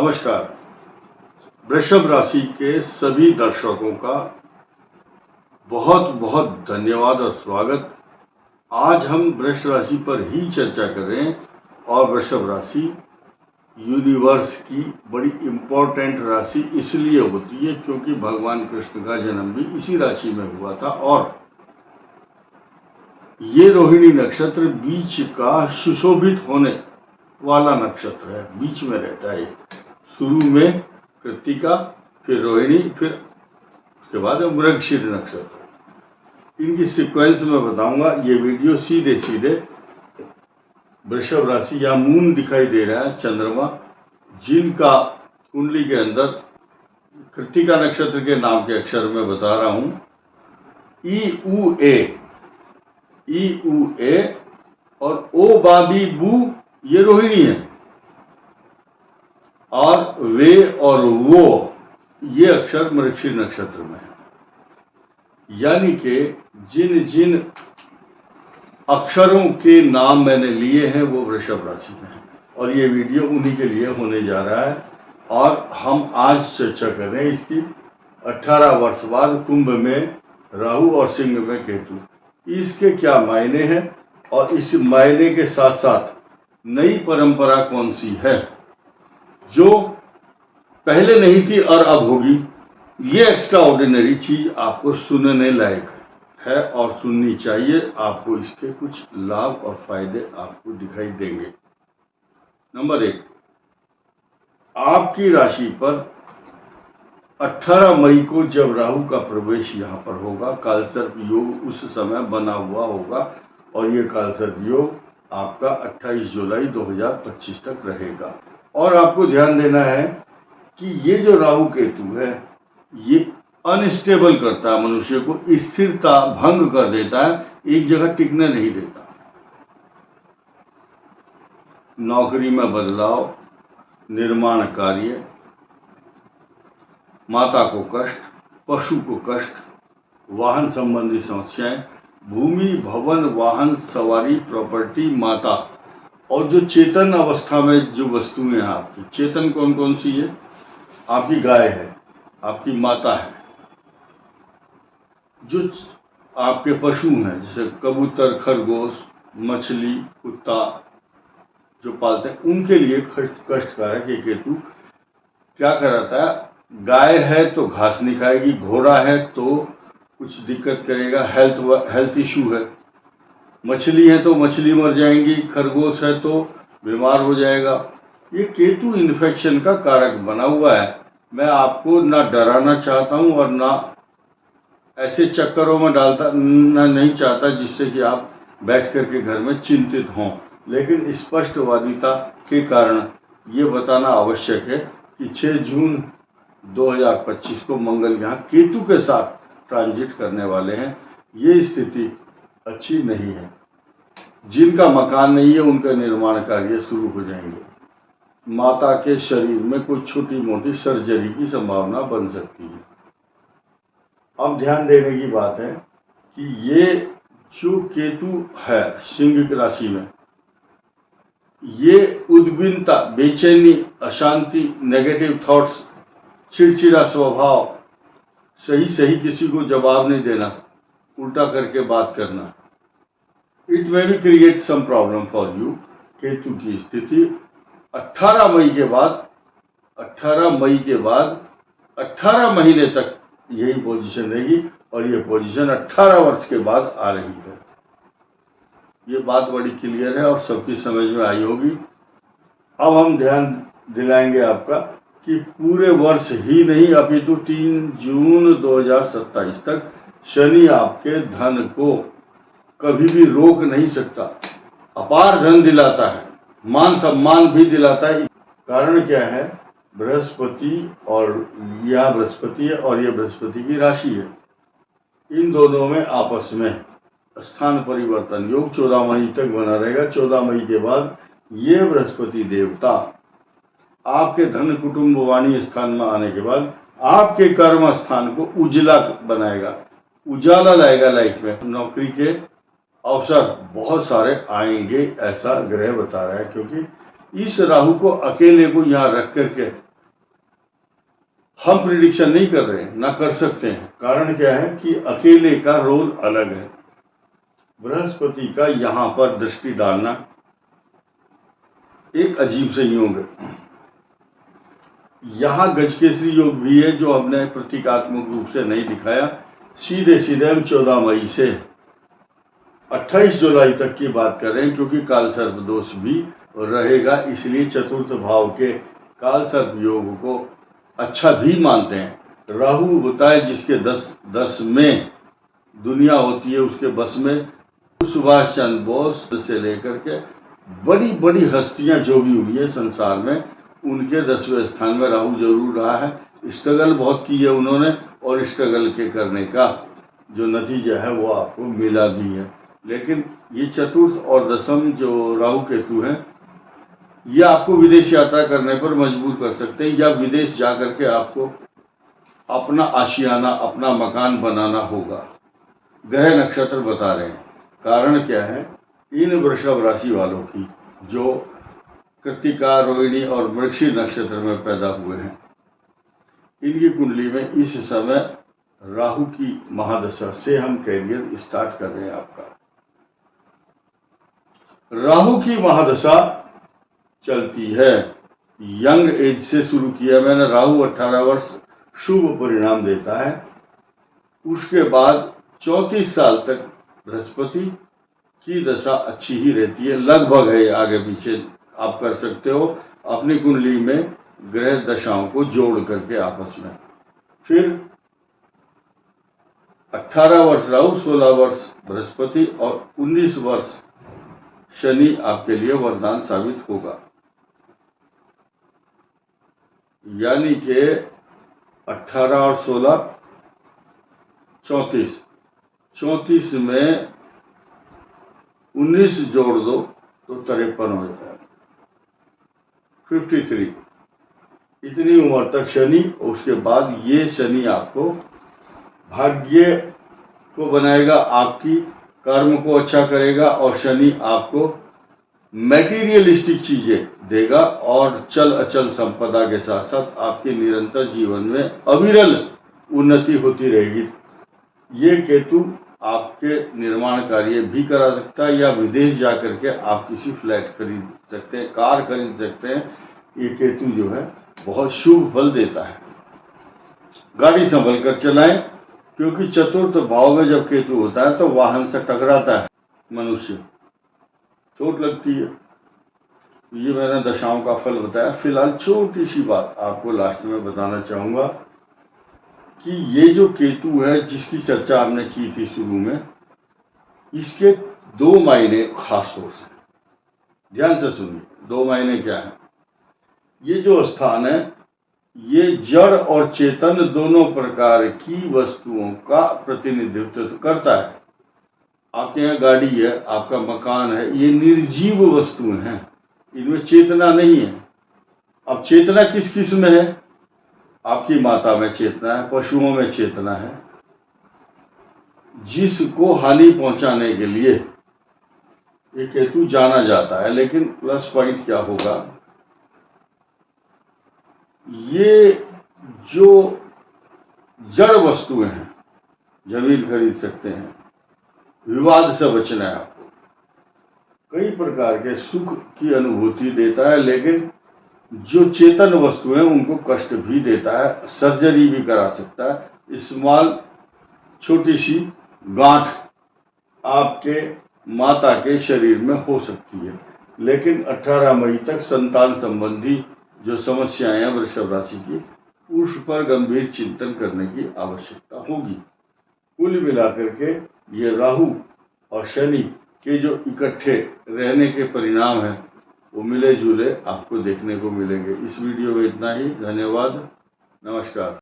नमस्कार। वृषभ राशि के सभी दर्शकों का बहुत बहुत धन्यवाद और स्वागत। आज हम वृष राशि पर ही चर्चा कर रहे हैं और वृषभ राशि यूनिवर्स की बड़ी इम्पोर्टेंट राशि इसलिए होती है क्योंकि भगवान कृष्ण का जन्म भी इसी राशि में हुआ था और ये रोहिणी नक्षत्र बीच का सुशोभित होने वाला नक्षत्र है, बीच में रहता है। शुरू में कृत्तिका, फिर रोहिणी, फिर उसके बाद मृगशीर नक्षत्र। इनकी सीक्वेंस में बताऊंगा। ये वीडियो सीधे सीधे वृषभ राशि या मून दिखाई दे रहा है, चंद्रमा, जिनका कुंडली के अंदर कृत्तिका नक्षत्र के नाम के अक्षर में बता रहा हूं, ई उ ए और ओ बाबी बू ये रोहिणी है और वे और वो ये अक्षर मृगशीर नक्षत्र में है। यानी कि जिन जिन अक्षरों के नाम मैंने लिए हैं वो वृषभ राशि में है और ये वीडियो उन्हीं के लिए होने जा रहा है। और हम आज चर्चा कर रहे हैं इसकी 18 वर्ष बाद कुंभ में राहु और सिंह में केतु, इसके क्या मायने हैं और इस मायने के साथ साथ नई परंपरा कौन सी है जो पहले नहीं थी और अब होगी। ये एक्स्ट्रा ऑर्डिनरी चीज आपको सुनने लायक है और सुननी चाहिए। आपको इसके कुछ लाभ और फायदे आपको दिखाई देंगे। नंबर 1, आपकी राशि पर 18 मई को जब राहु का प्रवेश यहाँ पर होगा, कालसर्प योग उस समय बना हुआ होगा और ये कालसर्प योग आपका 28 जुलाई 2025 तक रहेगा। और आपको ध्यान देना है कि ये जो राहु केतु है ये अनस्टेबल करता है, मनुष्य को स्थिरता भंग कर देता है, एक जगह टिकने नहीं देता। नौकरी में बदलाव, निर्माण कार्य, माता को कष्ट, पशु को कष्ट, वाहन संबंधी समस्याएं, भूमि, भवन, वाहन, सवारी, प्रॉपर्टी, माता और जो चेतन अवस्था में जो वस्तुएं हैं आपकी, चेतन कौन कौन सी है? आपकी गाय है, आपकी माता है, जो आपके पशु हैं जैसे कबूतर, खरगोश, मछली, कुत्ता जो पालते हैं, उनके लिए कष्टकारक ये केतु क्या कराता है? गाय है तो घास नहीं खाएगी, घोड़ा है तो कुछ दिक्कत करेगा, हेल्थ इशू है, मछली है तो मछली मर जाएंगी, खरगोश है तो बीमार हो जाएगा। ये केतु इन्फेक्शन का कारक बना हुआ है। मैं आपको ना डराना चाहता हूं और ना ऐसे चक्करों में डालता नहीं चाहता जिससे कि आप बैठ करके घर में चिंतित हों, लेकिन स्पष्टवादिता के कारण ये बताना आवश्यक है कि 6 जून 2025 को मंगल यहाँ केतु के साथ ट्रांजिट करने वाले हैं। ये स्थिति अच्छी नहीं है। जिनका मकान नहीं है उनका निर्माण कार्य शुरू हो जाएंगे। माता के शरीर में कोई छोटी मोटी सर्जरी की संभावना बन सकती है। अब ध्यान देने की बात है कि ये जो केतु है सिंह की राशि में, ये उद्विग्नता, बेचैनी, अशांति, नेगेटिव थॉट्स, चिड़चिड़ा स्वभाव, सही किसी को जवाब नहीं देना, उल्टा करके बात करना, it may be create some problem for you. Ketu की स्थिति 18 मई के बाद 18 महीने तक यही पोजीशन रहेगी और ये पोजीशन 18 वर्ष के बाद आ रही है। ये बात बड़ी क्लियर है और सबकी समझ में आई होगी। अब हम ध्यान दिलाएंगे आपका कि पूरे वर्ष ही नहीं अपितु 3 जून 2027 तक शनि आपके धन को कभी भी रोक नहीं सकता। अपार धन दिलाता है, मान सम्मान भी दिलाता है। कारण क्या है? बृहस्पति और यह बृहस्पति है और यह बृहस्पति की राशि है। इन दोनों में आपस में स्थान परिवर्तन योग 14 मई तक बना रहेगा। 14 मई के बाद ये बृहस्पति देवता आपके धन कुटुंब वाणी स्थान में आने के बाद आपके कर्म स्थान को उजला बनाएगा, उजाला लाएगा लाइफ में। नौकरी के अवसर बहुत सारे आएंगे ऐसा ग्रह बता रहा है, क्योंकि इस राहु को अकेले को यहाँ रख करके हम प्रिडिक्शन नहीं कर रहे हैं, ना कर सकते हैं। कारण क्या है कि अकेले का रोल अलग है। बृहस्पति का यहां पर दृष्टि डालना एक अजीब संयोग है। यहां गजकेसरी योग भी है जो हमने प्रतीकात्मक रूप से नहीं दिखाया। सीधे सीधे हम 14 मई से 28 जुलाई तक की बात कर रहे हैं, क्योंकि काल सर्प दोष भी रहेगा, इसलिए चतुर्थ भाव के काल सर्प योग को अच्छा भी मानते हैं। राहु होता है जिसके 10 में दुनिया होती है, उसके बस में सुभाष चंद्र बोस से लेकर के बड़ी बड़ी हस्तियां जो भी हुई है संसार में, उनके 10वें स्थान में राहु जरूर रहा है। स्ट्रगल बहुत की है उन्होंने, और स्ट्रगल के करने का जो नतीजा है वो आपको मिला भी है। लेकिन ये चतुर्थ और दशम जो राहु केतु हैं, ये आपको विदेश यात्रा करने पर मजबूर कर सकते हैं, या विदेश जाकर के आपको अपना आशियाना, अपना मकान बनाना होगा। ग्रह नक्षत्र बता रहे हैं। कारण क्या है, इन वृषभ राशि वालों की जो कृत्तिका, रोहिणी और मृगशीर नक्षत्र में पैदा हुए हैं, इनकी कुंडली में इस समय राहु की महादशा से हम कैरियर स्टार्ट कर रहे हैं। आपका राहु की महादशा चलती है, यंग एज से शुरू किया मैंने। राहु 18 वर्ष शुभ परिणाम देता है। उसके बाद 34 साल तक बृहस्पति की दशा अच्छी ही रहती है, लगभग है, आगे पीछे आप कर सकते हो अपनी कुंडली में ग्रह दशाओं को जोड़ करके आपस में। फिर 18 वर्ष राहु, 16 वर्ष बृहस्पति और 19 वर्ष शनि आपके लिए वरदान साबित होगा। यानी कि 18 और 16 34 में 19 जोड़ दो तो 53 हो जाता है, 53। इतनी उम्र तक शनि, और उसके बाद ये शनि आपको भाग्य को बनाएगा, आपकी कर्म को अच्छा करेगा, और शनि आपको मैटीरियलिस्टिक चीजें देगा, और चल अचल संपदा के साथ साथ आपके निरंतर जीवन में अविरल उन्नति होती रहेगी। ये केतु आपके निर्माण कार्य भी करा सकता है, या विदेश जाकर के आप किसी फ्लैट खरीद सकते हैं, कार खरीद सकते हैं। ये केतु जो है बहुत शुभ फल देता है। गाड़ी संभल कर चलाएं, क्योंकि चतुर्थ भाव में जब केतु होता है तो वाहन से टकराता है मनुष्य, चोट लगती है। ये मैंने दशाओं का फल बताया। फिलहाल छोटी सी बात आपको लास्ट में बताना चाहूंगा कि ये जो केतु है जिसकी चर्चा आपने की थी शुरू में, इसके 2 मायने खास तौर से ध्यान से सुनिए। 2 मायने क्या है? ये जो स्थान है, ये जड़ और चेतन दोनों प्रकार की वस्तुओं का प्रतिनिधित्व करता है। आपके यहाँ गाड़ी है, आपका मकान है, ये निर्जीव वस्तुएं हैं, इनमें चेतना नहीं है। अब चेतना किस किस में है? आपकी माता में चेतना है, पशुओं में चेतना है। जिसको हानि पहुंचाने के लिए ये केतु जाना जाता है, लेकिन प्लस पॉइंट क्या होगा, ये जो जड़ वस्तुएं हैं, जमीन खरीद सकते हैं, विवाद से बचना है आपको, कई प्रकार के सुख की अनुभूति देता है, लेकिन जो चेतन वस्तु है उनको कष्ट भी देता है, सर्जरी भी करा सकता है। स्मॉल छोटी सी गांठ आपके माता के शरीर में हो सकती है, लेकिन 18 मई तक संतान संबंधी जो समस्याएं हैं वृषभ राशि की, उस पर गंभीर चिंतन करने की आवश्यकता होगी। कुल मिलाकर के ये राहु और शनि के जो इकट्ठे रहने के परिणाम हैं, वो मिले जुले आपको देखने को मिलेंगे। इस वीडियो में इतना ही। धन्यवाद, नमस्कार।